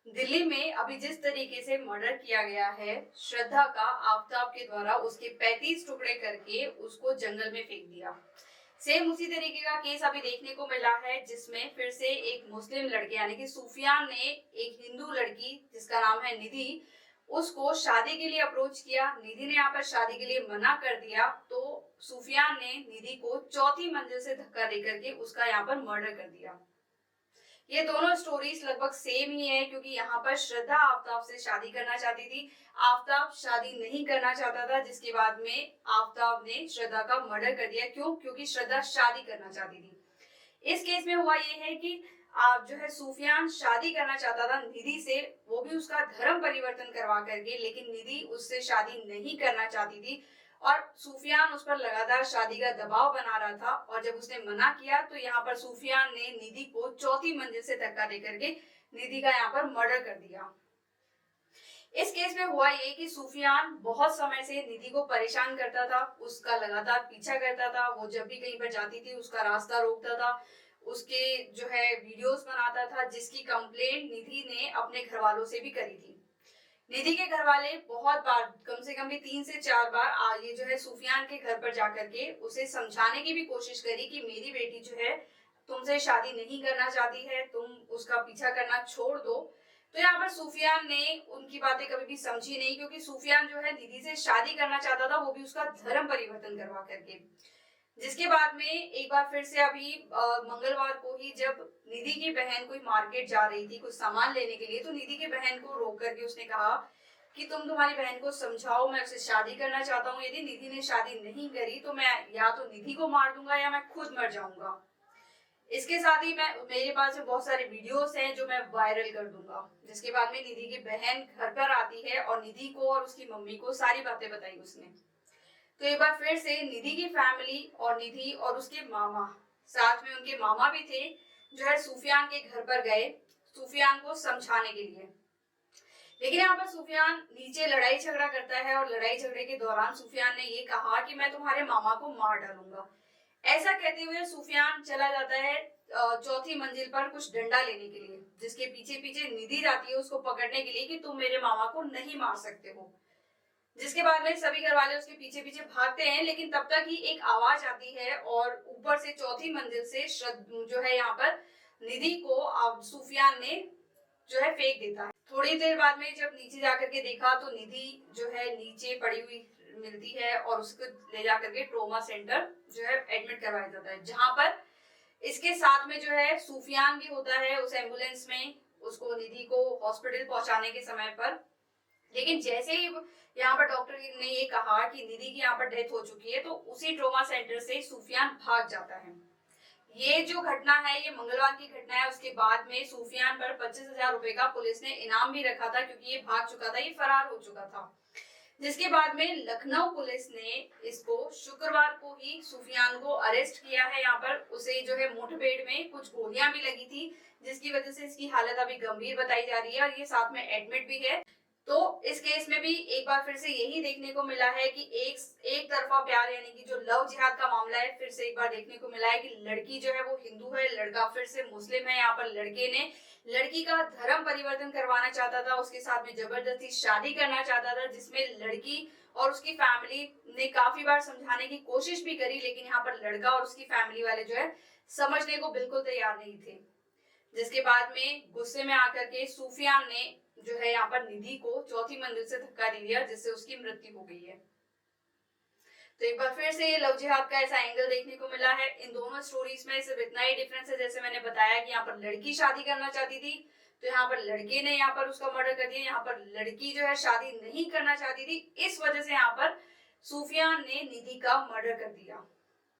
दिल्ली में अभी जिस तरीके से मर्डर किया गया है श्रद्धा का, आफताब के द्वारा उसके 35 टुकड़े करके उसको जंगल में फेंक दिया। सेम उसी तरीके का केस अभी देखने को मिला है, जिसमें फिर से एक मुस्लिम लड़के यानी कि सूफियान ने एक हिंदू लड़की जिसका नाम है निधि, उसको शादी के लिए अप्रोच किया। निधि ने यहाँ पर शादी के लिए मना कर दिया, तो सूफियान ने निधि को चौथी मंजिल से धक्का देकर के उसका यहाँ पर मर्डर कर दिया। ये दोनों स्टोरीज लगभग सेम ही है, क्योंकि यहाँ पर श्रद्धा आफताब से शादी करना चाहती थी, आफताब शादी नहीं करना चाहता था, जिसके बाद में आफताब ने श्रद्धा का मर्डर कर दिया। क्यों? क्योंकि श्रद्धा शादी करना चाहती थी। इस केस में हुआ ये है कि आप जो है सूफियान शादी करना चाहता था निधि से, वो भी उसका धर्म परिवर्तन करवा करके, लेकिन निधि उससे शादी नहीं करना चाहती थी और सूफियान उस पर लगातार शादी का दबाव बना रहा था। और जब उसने मना किया तो यहाँ पर सूफियान ने निधि को चौथी मंजिल से धक्का देकर के निधि का यहाँ पर मर्डर कर दिया। इस केस में हुआ ये कि सूफियान बहुत समय से निधि को परेशान करता था, उसका लगातार पीछा करता था। वो जब भी कहीं पर जाती थी उसका रास्ता रोकता था, उसके जो है वीडियोस बनाता था, जिसकी कंप्लेंट निधि ने अपने घर वालों से भी करी थी। निधि के घर वाले बहुत बार, कम से कम भी 3 से 4 बार ये जो है सूफियान के घर पर जाकर के उसे समझाने की भी कोशिश करी कि मेरी बेटी जो है तुमसे शादी नहीं करना चाहती है, तुम उसका पीछा करना छोड़ दो। तो यहाँ पर सूफियान ने उनकी बातें कभी भी समझी नहीं, क्योंकि सूफियान जो है निधि से शादी करना चाहता था, वो भी उसका धर्म परिवर्तन करवा करके। जिसके बाद में एक बार फिर से अभी मंगलवार को ही जब निधि की बहन कोई मार्केट जा रही थी कुछ सामान लेने के लिए, तो निधि की बहन को रोक करके उसने कहा कि तुम तुम्हारी बहन को समझाओ, मैं उससे शादी करना चाहता हूँ, यदि निधि ने शादी नहीं करी तो मैं या तो निधि को मार दूंगा या मैं खुद मर जाऊंगा। इसके साथ ही मेरे पास में बहुत सारे वीडियोस हैं जो मैं वायरल कर दूंगा। जिसके बाद में निधि की बहन घर पर आती है और निधि को और उसकी मम्मी को सारी बातें बताई उसने। तो एक बार फिर से निधि की फैमिली और निधि और उसके मामा, साथ में उनके मामा भी थे, जो है सूफियान के घर पर गए सूफियान को समझाने के लिए। लेकिन यहाँ पर सूफियान नीचे लड़ाई झगड़ा करता है और लड़ाई झगड़े के दौरान सूफियान ने ये कहा कि मैं तुम्हारे मामा को मार डालूंगा। ऐसा कहते हुए सूफियान चला जाता है चौथी मंजिल पर कुछ डंडा लेने के लिए, जिसके पीछे पीछे निधि जाती है उसको पकड़ने के लिए कि तुम मेरे मामा को नहीं मार सकते हो। जिसके बाद में सभी घर वाले उसके पीछे पीछे भागते हैं, लेकिन तब तक ही एक आवाज आती है और ऊपर से चौथी मंजिल से जो है यहाँ पर निधि को सूफियान ने जो है फेंक देता है। थोड़ी देर बाद में जब नीचे जाकर के देखा तो निधि जो है नीचे पड़ी हुई मिलती है और उसको ले जाकर के ट्रोमा सेंटर जो है एडमिट करवाया जाता है, जहां पर इसके साथ में जो है सूफियान भी होता है उस एम्बुलेंस में उसको निधि को हॉस्पिटल पहुंचाने के समय पर। लेकिन जैसे ही यहाँ पर डॉक्टर ने ये कहा कि निधि की यहाँ पर डेथ हो चुकी है, तो उसी ट्रोमा सेंटर से सूफियान भाग जाता है। ये जो घटना है ये मंगलवार की घटना है। उसके बाद में सूफियान पर 25,000 रुपए का पुलिस ने इनाम भी रखा था, क्योंकि ये भाग चुका था, ये फरार हो चुका था। जिसके बाद में लखनऊ पुलिस ने इसको शुक्रवार को ही सूफियान को अरेस्ट किया है। यहाँ पर उसे जो है मुठभेड़ में कुछ गोलियां भी लगी थी, जिसकी वजह से इसकी हालत अभी गंभीर बताई जा रही है और ये साथ में एडमिट भी है। तो इस केस में भी एक बार फिर से यही देखने को मिला है कि एक तरफा प्यार यानी कि जो लव जिहाद का मामला है, फिर से एक बार देखने को मिला है कि लड़की जो है वो हिंदू है, लड़का फिर से मुस्लिम है। यहाँ पर लड़के ने लड़की का धर्म परिवर्तन करवाना चाहता था, उसके साथ में जबरदस्ती शादी करना चाहता था, जिसमें लड़की और उसकी फैमिली ने काफी बार समझाने की कोशिश भी करी, लेकिन यहाँ पर लड़का और उसकी फैमिली वाले जो है समझने को बिल्कुल तैयार नहीं थे। जिसके बाद में गुस्से में आकर के सूफियान ने जो है यहाँ पर निधि को चौथी मंजिल से धक्का दे दिया, जिससे उसकी मृत्यु हो गई है। तो एक बार फिर से ये लव जिहाद का ऐसा एंगल देखने को मिला है। इन दोनों स्टोरीज में सिर्फ इतना ही डिफरेंस है, जैसे मैंने बताया कि यहाँ पर लड़की शादी करना चाहती थी तो यहाँ पर लड़के ने यहाँ पर उसका मर्डर कर दिया। यहाँ पर लड़की जो है शादी नहीं करना चाहती थी, इस वजह से यहाँ पर सूफियान ने निधि का मर्डर कर दिया।